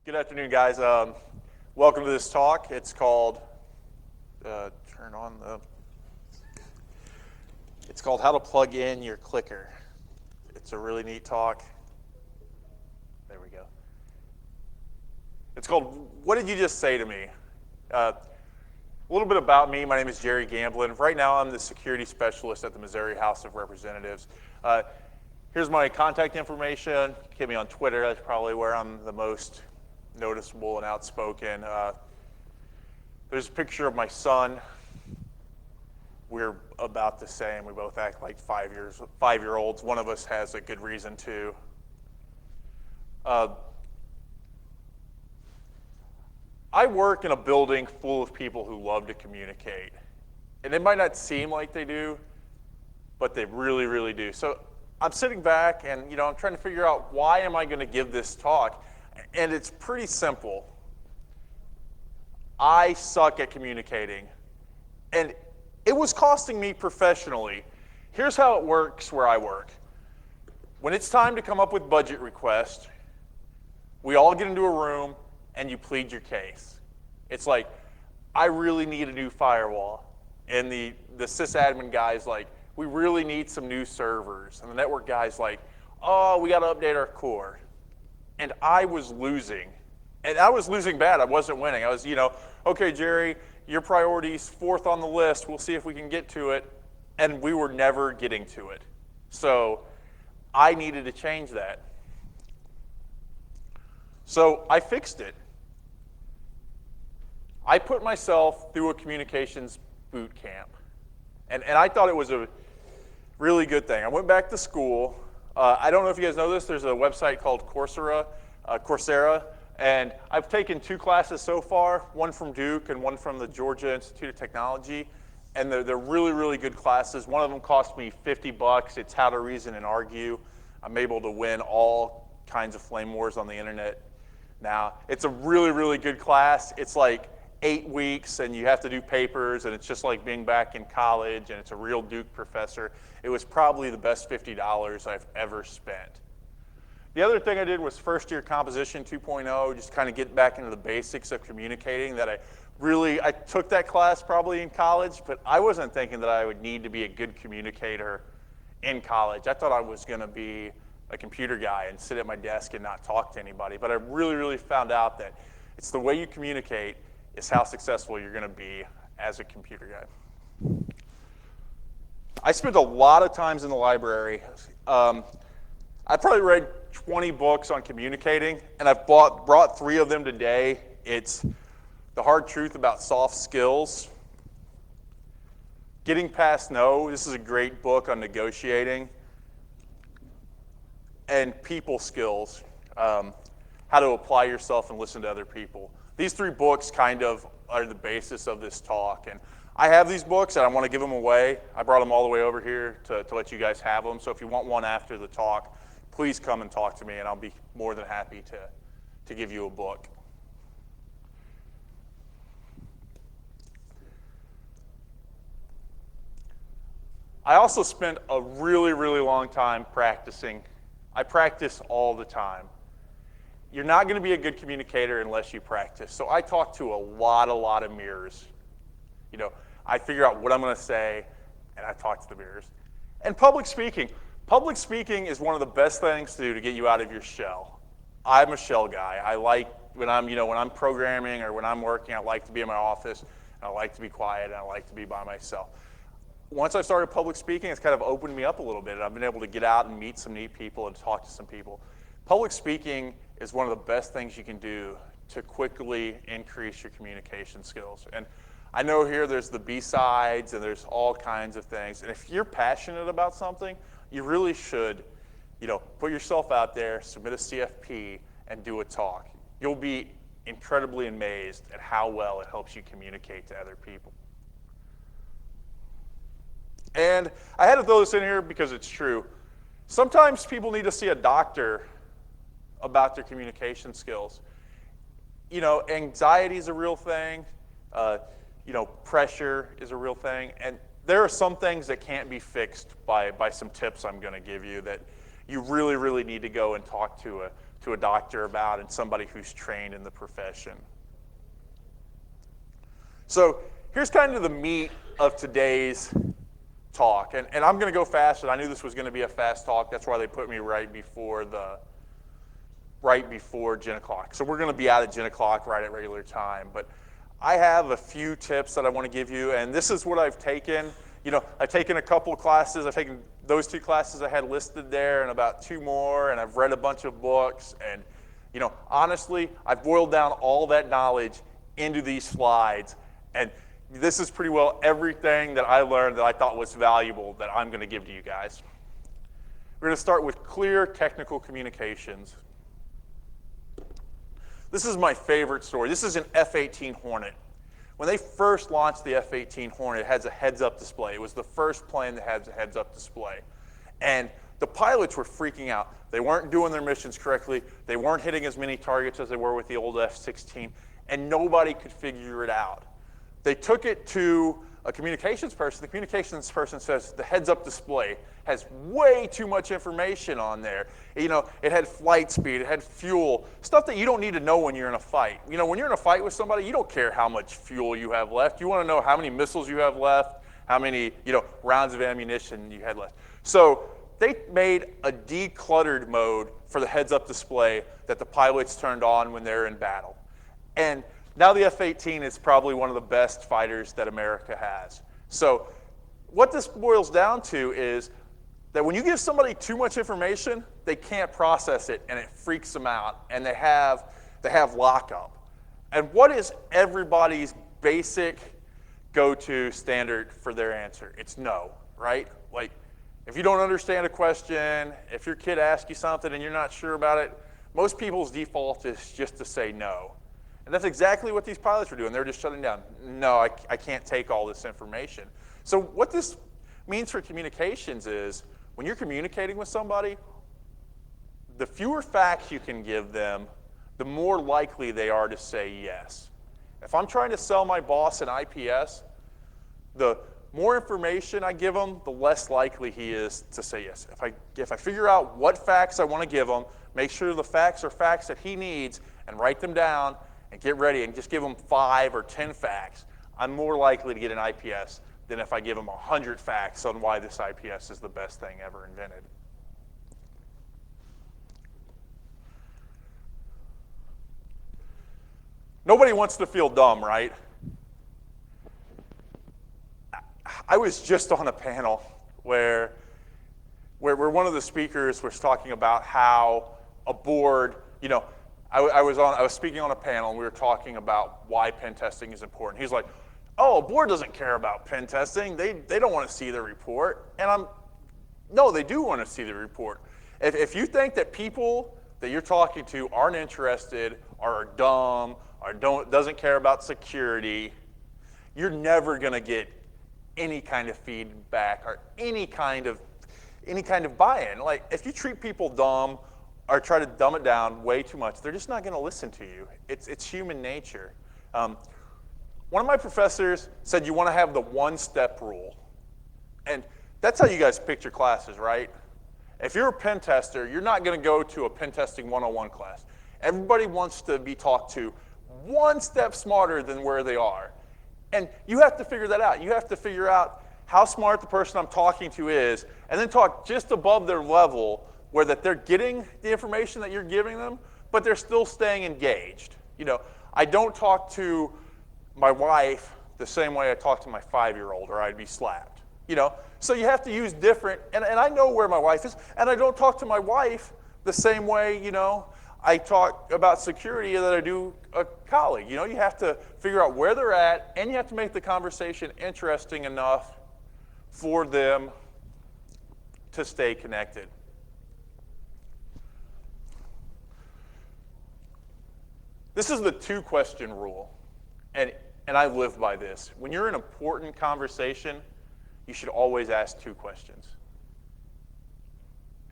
Good afternoon, guys. Welcome to this talk. It's called, it's called How to Plug in Your Clicker. It's a really neat talk. There we go. It's called, What Did You Just Say to Me? A little bit about me. My name is Jerry Gamblin. Right now, I'm the security specialist at the Missouri House of Representatives. Here's my contact information. Hit me on Twitter. That's probably where I'm the most noticeable and outspoken. There's a picture of my son. We're about the same. We both act like 5-year-olds. One of us has a good reason to. I work in a building full of people who love to communicate. And it might not seem like they do, but they really, really do. So I'm sitting back and I'm trying to figure out, why am I going to give this talk? And it's pretty simple. I suck at communicating. And it was costing me professionally. Here's how it works where I work. When it's time to come up with budget requests, we all get into a room and you plead your case. It's like, I really need a new firewall. And the sysadmin guy's like, we really need some new servers. And the network guy's like, oh, we got to update our core. And I was losing. And I was losing bad. I wasn't winning. I was, okay, Jerry, your priority's 4th on the list. We'll see if we can get to it. And we were never getting to it. So I needed to change that. So I fixed it. I put myself through a communications boot camp. And I thought it was a really good thing. I went back to school. I don't know if you guys know this. There's a website called Coursera, and I've taken 2 classes so far, one from Duke and one from the Georgia Institute of Technology, and they're really, really good classes. One of them cost me $50. It's How to Reason and Argue. I'm able to win all kinds of flame wars on the internet now. It's a really, really good class. It's like 8 weeks, and you have to do papers, and it's just like being back in college, and it's a real Duke professor. It was probably the best $50 I've ever spent. The other thing I did was first year composition 2.0, just kind of get back into the basics of communicating. I took that class probably in college, but I wasn't thinking that I would need to be a good communicator in college. I thought I was going to be a computer guy and sit at my desk and not talk to anybody. But I really, really found out that it's the way you communicate is how successful you're going to be as a computer guy. I spent a lot of times in the library. I probably read 20 books on communicating, and I've brought 3 of them today. It's The Hard Truth About Soft Skills, Getting Past No. This is a great book on negotiating, and People Skills, how to apply yourself and listen to other people. These 3 books kind of are the basis of this talk. And I have these books, and I want to give them away. I brought them all the way over here to let you guys have them. So if you want one after the talk, please come and talk to me, and I'll be more than happy to give you a book. I also spent a really, really long time practicing. I practice all the time. You're not going to be a good communicator unless you practice. So I talk to a lot of mirrors. I figure out what I'm going to say, and I talk to the mirrors. And public speaking. Public speaking is one of the best things to do to get you out of your shell. I'm a shell guy. I like when I'm programming or when I'm working, I like to be in my office, and I like to be quiet, and I like to be by myself. Once I started public speaking, it's kind of opened me up a little bit. I've been able to get out and meet some neat people and talk to some people. Public speaking is one of the best things you can do to quickly increase your communication skills. And I know here there's the B-sides and there's all kinds of things. And if you're passionate about something, you really should, put yourself out there, submit a CFP, and do a talk. You'll be incredibly amazed at how well it helps you communicate to other people. And I had to throw this in here because it's true. Sometimes people need to see a doctor about their communication skills. Anxiety is a real thing. Pressure is a real thing. And there are some things that can't be fixed by some tips I'm going to give you that you really, really need to go and talk to to a doctor about and somebody who's trained in the profession. So here's kind of the meat of today's talk. And I'm going to go fast, and I knew this was going to be a fast talk. That's why they put me right before 10 o'clock. So we're going to be out at 10 o'clock right at regular time. But I have a few tips that I want to give you, and this is what I've taken. You know, I've taken a couple classes. I've taken those 2 classes I had listed there and about 2 more, and I've read a bunch of books. And, you know, honestly, I've boiled down all that knowledge into these slides. And this is pretty well everything that I learned that I thought was valuable that I'm going to give to you guys. We're going to start with clear technical communications. This is my favorite story. This is an F-18 Hornet. When they first launched the F-18 Hornet, it has a heads-up display. It was the first plane that had a heads-up display. And the pilots were freaking out. They weren't doing their missions correctly. They weren't hitting as many targets as they were with the old F-16, and nobody could figure it out. They took it to a communications person. The communications person says the heads-up display has way too much information on there. You know, it had flight speed, it had fuel, stuff that you don't need to know when you're in a fight. You know, when you're in a fight with somebody, you don't care how much fuel you have left. You want to know how many missiles you have left, how many, rounds of ammunition you had left. So they made a decluttered mode for the heads-up display that the pilots turned on when they're in battle. And now the F-18 is probably one of the best fighters that America has. So what this boils down to is that when you give somebody too much information, they can't process it, and it freaks them out, and they have lockup. And what is everybody's basic go-to standard for their answer? It's no, right? Like, if you don't understand a question, if your kid asks you something and you're not sure about it, most people's default is just to say no. And that's exactly what these pilots were doing. They were just shutting down. No, I can't take all this information. So what this means for communications is when you're communicating with somebody, the fewer facts you can give them, the more likely they are to say yes. If I'm trying to sell my boss an IPS, the more information I give him, the less likely he is to say yes. If I figure out what facts I want to give him, make sure the facts are facts that he needs, and write them down, and get ready and just give them 5 or 10 facts, I'm more likely to get an IPS than if I give them 100 facts on why this IPS is the best thing ever invented. Nobody wants to feel dumb, right? I was just on a panel where one of the speakers was talking about how a board, I was speaking on a panel, and we were talking about why pen testing is important. He's like, oh, a board doesn't care about pen testing. They don't want to see the report. And no, they do want to see the report. If you think that people that you're talking to aren't interested, or are dumb, or doesn't care about security, you're never going to get any kind of feedback or any kind of buy-in. Like, if you treat people dumb or try to dumb it down way too much, they're just not going to listen to you. It's human nature. One of my professors said you want to have the one-step rule. And that's how you guys pick your classes, right? If you're a pen tester, you're not going to go to a pen testing 101 class. Everybody wants to be talked to one step smarter than where they are. And you have to figure that out. You have to figure out how smart the person I'm talking to is, and then talk just above their level where that they're getting the information that you're giving them, but they're still staying engaged. I don't talk to my wife the same way I talk to my 5-year-old, or I'd be slapped. So you have to use different, and I know where my wife is, and I don't talk to my wife the same way, I talk about security that I do a colleague. You have to figure out where they're at, and you have to make the conversation interesting enough for them to stay connected. This is the 2-question rule, and I live by this. When you're in an important conversation, you should always ask 2 questions.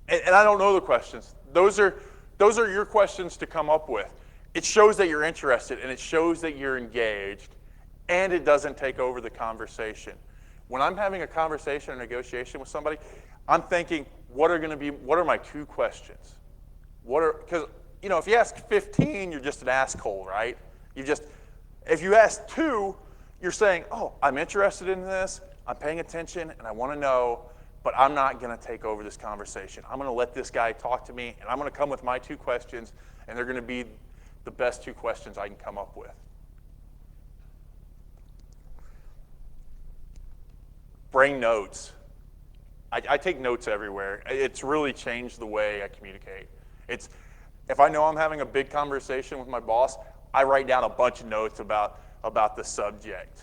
And I don't know the questions. Those are your questions to come up with. It shows that you're interested, and it shows that you're engaged, and it doesn't take over the conversation. When I'm having a conversation or negotiation with somebody, I'm thinking, what are my 2 questions? Because if you ask 15, you're just an asshole, right? If you ask 2, you're saying, oh, I'm interested in this, I'm paying attention, and I want to know, but I'm not going to take over this conversation. I'm going to let this guy talk to me, and I'm going to come with my 2 questions, and they're going to be the best 2 questions I can come up with. Bring notes. I take notes everywhere. It's really changed the way I communicate. If I know I'm having a big conversation with my boss, I write down a bunch of notes about the subject.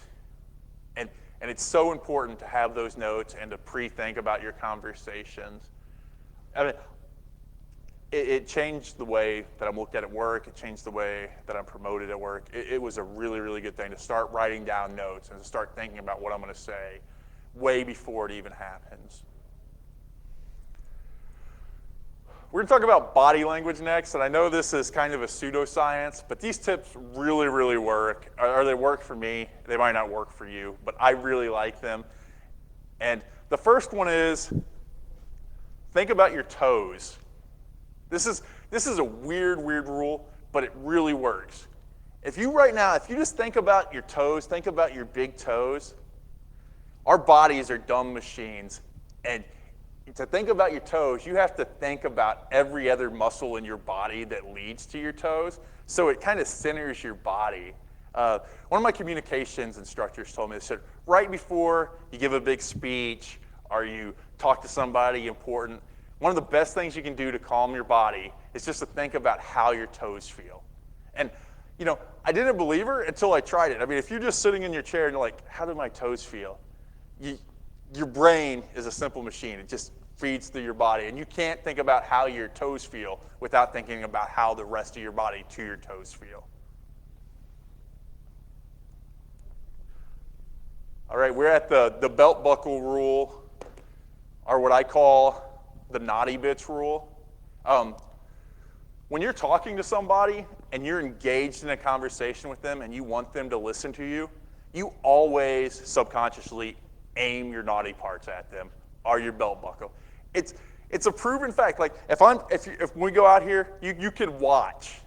And it's so important to have those notes and to pre-think about your conversations. I mean, it changed the way that I'm looked at work. It changed the way that I'm promoted at work. It was a really, really good thing to start writing down notes and to start thinking about what I'm going to say way before it even happens. We're going to talk about body language next, and I know this is kind of a pseudoscience, but these tips really, really work, or they work for me. They might not work for you, but I really like them. And the first one is, think about your toes. This is a weird rule, but it really works. If you just think about your toes, think about your big toes, our bodies are dumb machines, and to think about your toes, you have to think about every other muscle in your body that leads to your toes, so it kind of centers your body. One of my communications instructors told me, they said, right before you give a big speech or you talk to somebody important, one of the best things you can do to calm your body is just to think about how your toes feel. And, I didn't believe her until I tried it. I mean, if you're just sitting in your chair and you're like, how do my toes feel? Your brain is a simple machine. It just feeds through your body. And you can't think about how your toes feel without thinking about how the rest of your body to your toes feel. All right, we're at the belt buckle rule, or what I call the naughty bits rule. When you're talking to somebody and you're engaged in a conversation with them and you want them to listen to you, you always subconsciously aim your naughty parts at them or your belt buckle. It's a proven fact. Like if we go out here, you can watch.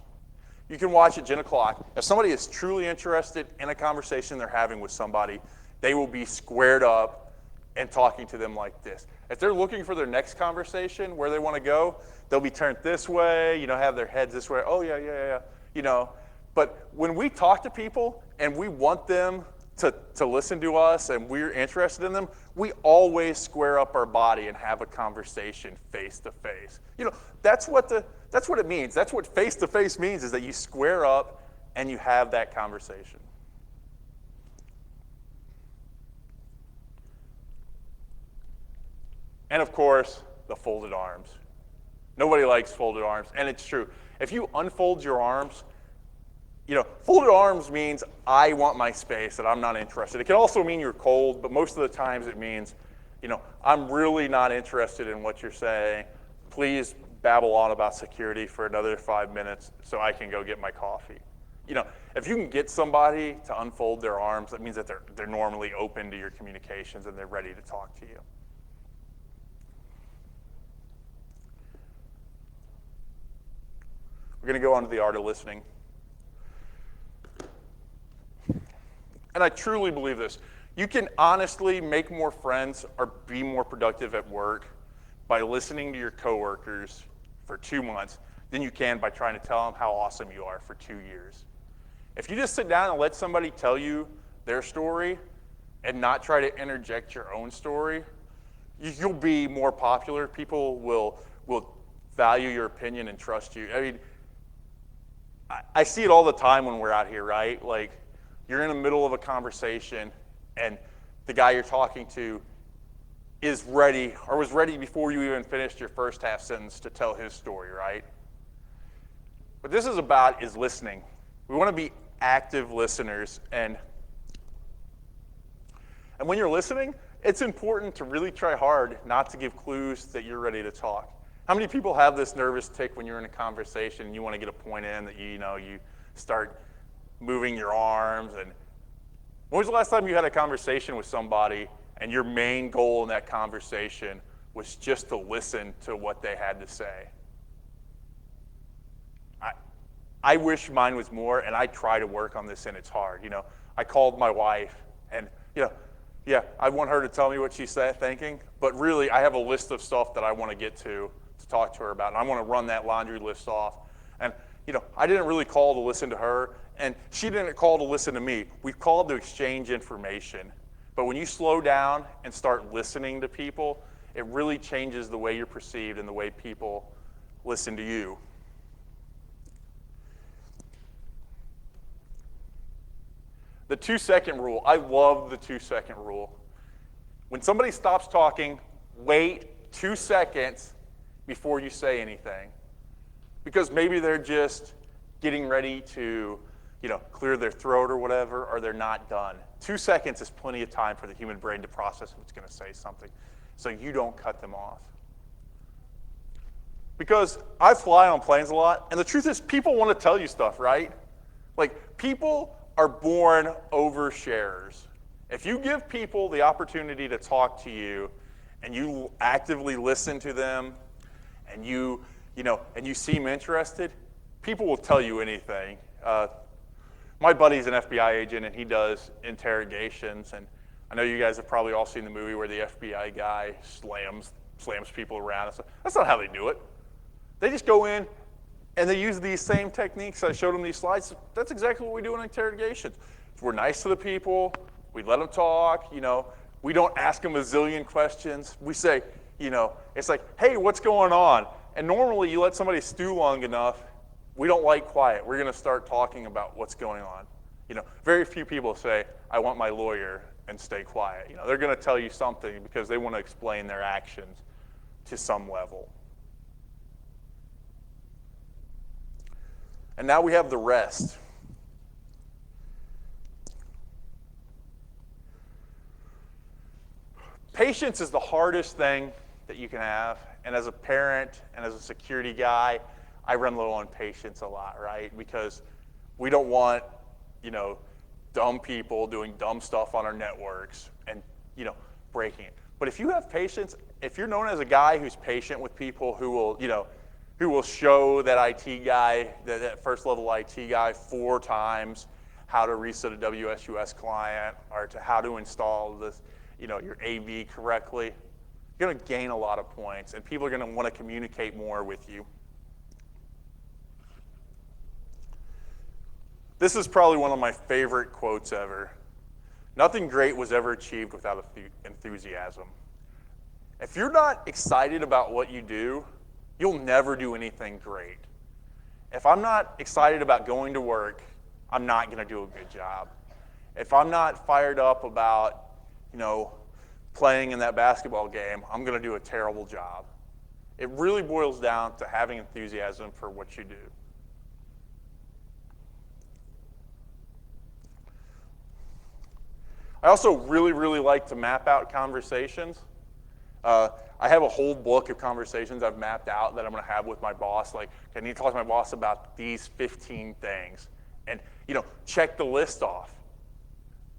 You can watch at 10 o'clock. If somebody is truly interested in a conversation they're having with somebody, they will be squared up and talking to them like this. If they're looking for their next conversation, where they want to go, they'll be turned this way, have their heads this way. Oh, yeah. But when we talk to people and we want them to listen to us and we're interested in them, we always square up our body and have a conversation face to face. That's what it means. That's what face to face means, is that you square up and you have that conversation. And of course, the folded arms. Nobody likes folded arms, and it's true. If you unfold your arms, folded arms means I want my space, that I'm not interested. It can also mean you're cold, but most of the times it means, I'm really not interested in what you're saying. Please babble on about security for another 5 minutes so I can go get my coffee. If you can get somebody to unfold their arms, that means that they're normally open to your communications and they're ready to talk to you. We're going to go on to the art of listening. And I truly believe this. You can honestly make more friends or be more productive at work by listening to your coworkers for 2 months than you can by trying to tell them how awesome you are for 2 years. If you just sit down and let somebody tell you their story and not try to interject your own story, you'll be more popular. People will value your opinion and trust you. I mean, I see it all the time when we're out here, right? Like, you're in the middle of a conversation and the guy you're talking to is ready or was ready before you even finished your first half sentence to tell his story, right? What this is about is listening. We want to be active listeners, and when you're listening, it's important to really try hard not to give clues that you're ready to talk. How many people have this nervous tick when you're in a conversation and you want to get a point in that you start moving your arms? And when was the last time you had a conversation with somebody and your main goal in that conversation was just to listen to what they had to say? I wish mine was more, and I try to work on this, and it's hard. I called my wife, and yeah, I want her to tell me what she's thinking, but really, I have a list of stuff that I want to get to talk to her about, and I want to run that laundry list off. And I didn't really call to listen to her, and she didn't call to listen to me. We called to exchange information. But when you slow down and start listening to people, it really changes the way you're perceived and the way people listen to you. The 2-second rule. I love the 2-second rule. When somebody stops talking, wait 2 seconds before you say anything. Because maybe they're just getting ready to, clear their throat or whatever, or they're not done. 2 seconds is plenty of time for the human brain to process if it's going to say something, so you don't cut them off. Because I fly on planes a lot, and the truth is people want to tell you stuff, right? Like, people are born oversharers. If you give people the opportunity to talk to you, and you actively listen to them, and you seem interested, people will tell you anything. My buddy's an FBI agent, and he does interrogations, and I know you guys have probably all seen the movie where the FBI guy slams people around. That's not how they do it. They just go in, and they use these same techniques. I showed them these slides. That's exactly what we do in interrogations. We're nice to the people. We let them talk. We don't ask them a zillion questions. We say, it's like, hey, what's going on? And normally you let somebody stew long enough, we don't like quiet. We're going to start talking about what's going on. Very few people say, I want my lawyer, and stay quiet. They're going to tell you something because they want to explain their actions to some level. And now we have the rest. Patience is the hardest thing that you can have. And as a parent and as a security guy, I run low on patience a lot, right? Because we don't want, dumb people doing dumb stuff on our networks and, breaking it. But if you have patience, if you're known as a guy who's patient with people who will show that IT guy, that first level IT guy 4 times how to reset a WSUS client or to how to install this, your AV correctly, you're going to gain a lot of points, and people are going to want to communicate more with you. This is probably one of my favorite quotes ever. Nothing great was ever achieved without enthusiasm. If you're not excited about what you do, you'll never do anything great. If I'm not excited about going to work, I'm not going to do a good job. If I'm not fired up about, playing in that basketball game, I'm going to do a terrible job. It really boils down to having enthusiasm for what you do. I also really, really like to map out conversations. I have a whole book of conversations I've mapped out that I'm going to have with my boss. Like, I need to talk to my boss about these 15 things. And, check the list off.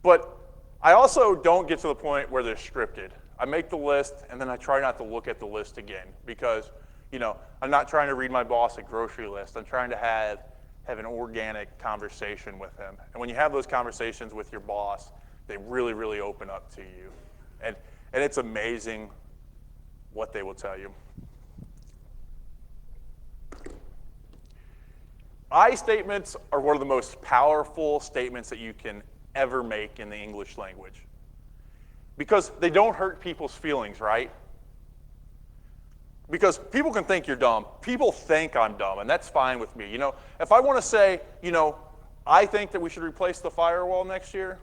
But I also don't get to the point where they're scripted. I make the list, and then I try not to look at the list again because, I'm not trying to read my boss a grocery list. I'm trying to have an organic conversation with him. And when you have those conversations with your boss, they really, really open up to you. And it's amazing what they will tell you. I statements are one of the most powerful statements that you can ever make in the English language. Because they don't hurt people's feelings, right? Because people can think you're dumb. People think I'm dumb, and that's fine with me. If I want to say, I think that we should replace the firewall next year,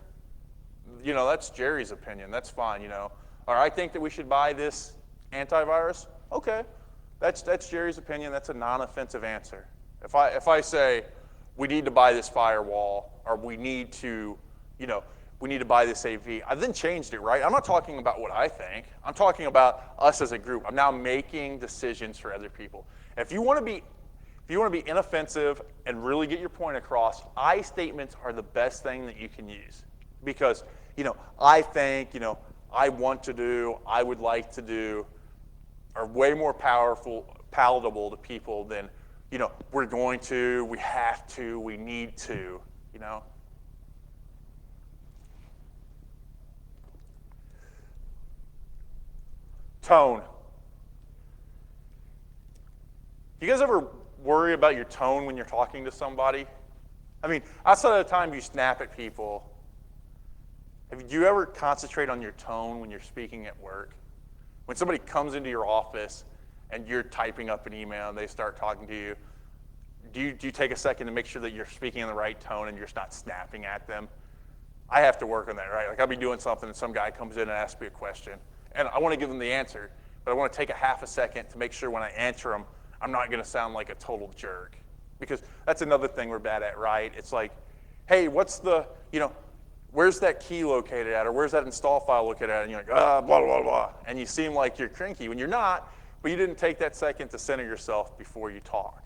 that's Jerry's opinion. That's fine, Or I think that we should buy this antivirus. Okay, that's Jerry's opinion. That's a non-offensive answer. If I say we need to buy this firewall or we need to buy this AV, I then changed it, right? I'm not talking about what I think. I'm talking about us as a group. I'm now making decisions for other people. If you want to be inoffensive and really get your point across, I statements are the best thing that you can use. Because, I think, I want to do, I would like to do, are way more palatable to people than we're going to, we have to, we need to, Tone. You guys ever worry about your tone when you're talking to somebody? I mean, outside of the time you snap at people, do you ever concentrate on your tone when you're speaking at work? When somebody comes into your office and you're typing up an email and they start talking to you, do you take a second to make sure that you're speaking in the right tone and you're just not snapping at them? I have to work on that, right? Like I'll be doing something and some guy comes in and asks me a question, and I want to give them the answer, but I want to take a half a second to make sure when I answer them, I'm not going to sound like a total jerk. Because that's another thing we're bad at, right? It's like, hey, what's the, where's that key located at, or where's that install file located at? And you're like, blah, blah, blah. And you seem like you're cranky when you're not, but you didn't take that second to center yourself before you talk.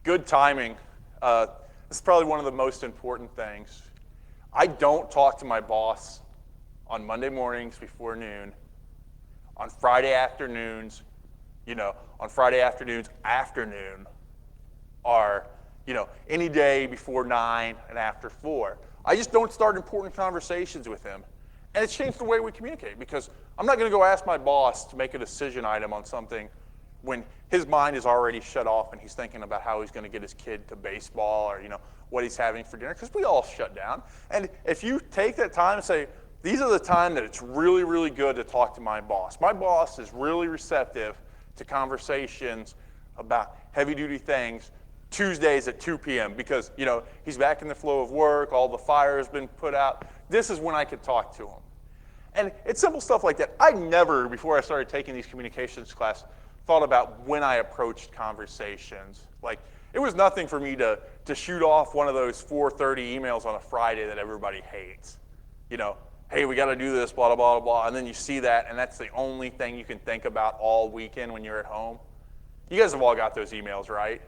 Good timing. This is probably one of the most important things. I don't talk to my boss on Monday mornings before noon, on Friday afternoons, on Friday afternoons afternoon, or, any day before 9 and after 4. I just don't start important conversations with him. And it's changed the way we communicate, because I'm not going to go ask my boss to make a decision item on something when his mind is already shut off and he's thinking about how he's going to get his kid to baseball or, what he's having for dinner, because we all shut down. And if you take that time and say, these are the time that it's really, really good to talk to my boss. My boss is really receptive to conversations about heavy-duty things Tuesdays at 2 p.m. because, he's back in the flow of work, all the fire has been put out. This is when I could talk to him. And it's simple stuff like that. I never, before I started taking these communications class, thought about when I approached conversations. Like, it was nothing for me to shoot off one of those 4:30 emails on a Friday that everybody hates. Hey, we got to do this, blah, blah, blah, blah. And then you see that, and that's the only thing you can think about all weekend when you're at home. You guys have all got those emails, right?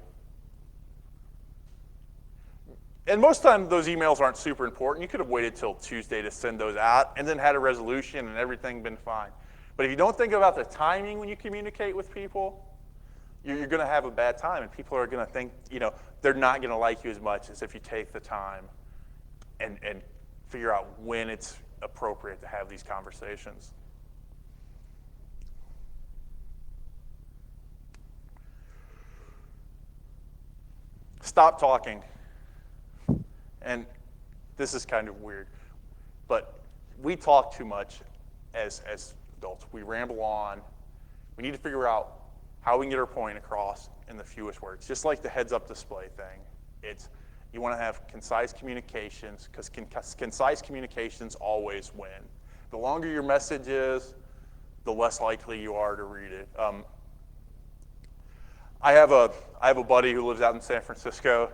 And most times those emails aren't super important. You could have waited till Tuesday to send those out and then had a resolution and everything been fine. But if you don't think about the timing when you communicate with people, you're going to have a bad time, and people are going to think, they're not going to like you as much as if you take the time and figure out when it's appropriate to have these conversations. Stop talking. And this is kind of weird, but we talk too much as adults. We ramble on. We need to figure out how we can get our point across in the fewest words. Just like the heads-up display thing. You want to have concise communications, because concise communications always win. The longer your message is, the less likely you are to read it. I have a buddy who lives out in San Francisco.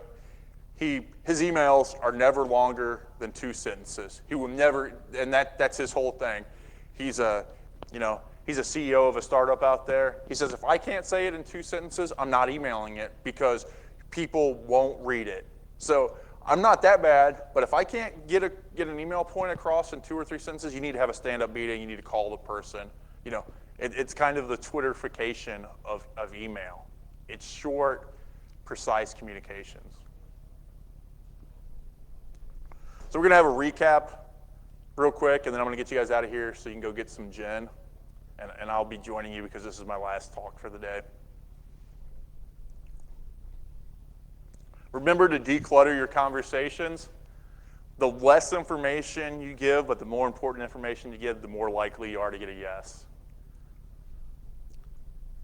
His emails are never longer than 2 sentences. He will never, and that's his whole thing. He's a CEO of a startup out there. He says, if I can't say it in 2 sentences, I'm not emailing it because people won't read it. So I'm not that bad, but if I can't get an email point across in 2 or 3 sentences, you need to have a stand-up meeting. You need to call the person. It's kind of the Twitterification of email. It's short, precise communications. So we're going to have a recap real quick, and then I'm going to get you guys out of here so you can go get some gin. And I'll be joining you because this is my last talk for the day. Remember to declutter your conversations. The less information you give, but the more important information you give, the more likely you are to get a yes.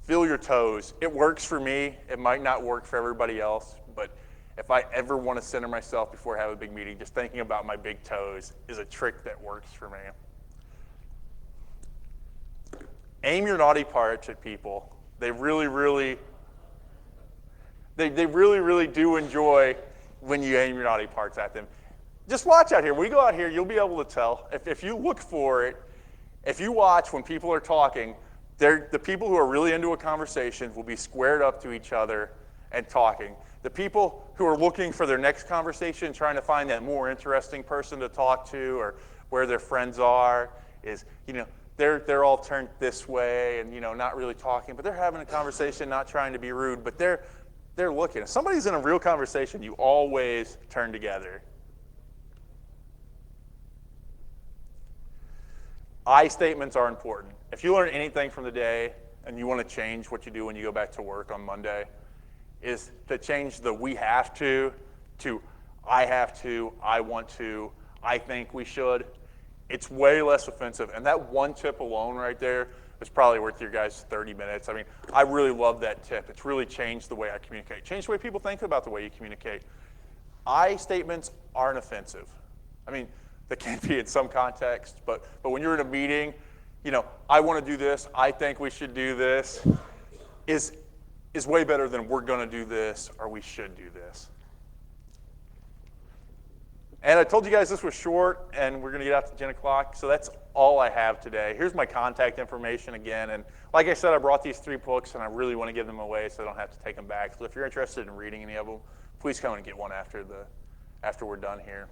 Feel your toes. It works for me. It might not work for everybody else, but if I ever want to center myself before I have a big meeting, just thinking about my big toes is a trick that works for me. Aim your naughty parts at people. They really, really do enjoy when you aim your naughty parts at them. Just watch out here. When we go out here, you'll be able to tell. If you look for it, if you watch when people are talking, the people who are really into a conversation will be squared up to each other and talking. The people who are looking for their next conversation, trying to find that more interesting person to talk to or where their friends are, they're all turned this way and, not really talking, but they're having a conversation, not trying to be rude, but they're looking. If somebody's in a real conversation, you always turn together. I statements are important. If you learn anything from the day and you want to change what you do when you go back to work on Monday, is to change the we have to I have to, I want to, I think we should. It's way less offensive. And that one tip alone right there is probably worth your guys' 30 minutes. I mean, I really love that tip. It's really changed the way I communicate, changed the way people think about the way you communicate. I statements aren't offensive. I mean, they can be in some context, but when you're in a meeting, I want to do this, I think we should do this, is way better than we're going to do this or we should do this. And I told you guys this was short, and we're going to get out to 10 o'clock, so that's all I have today. Here's my contact information again, and like I said, I brought these 3 books, and I really want to give them away so I don't have to take them back. So if you're interested in reading any of them, please come and get one after we're done here.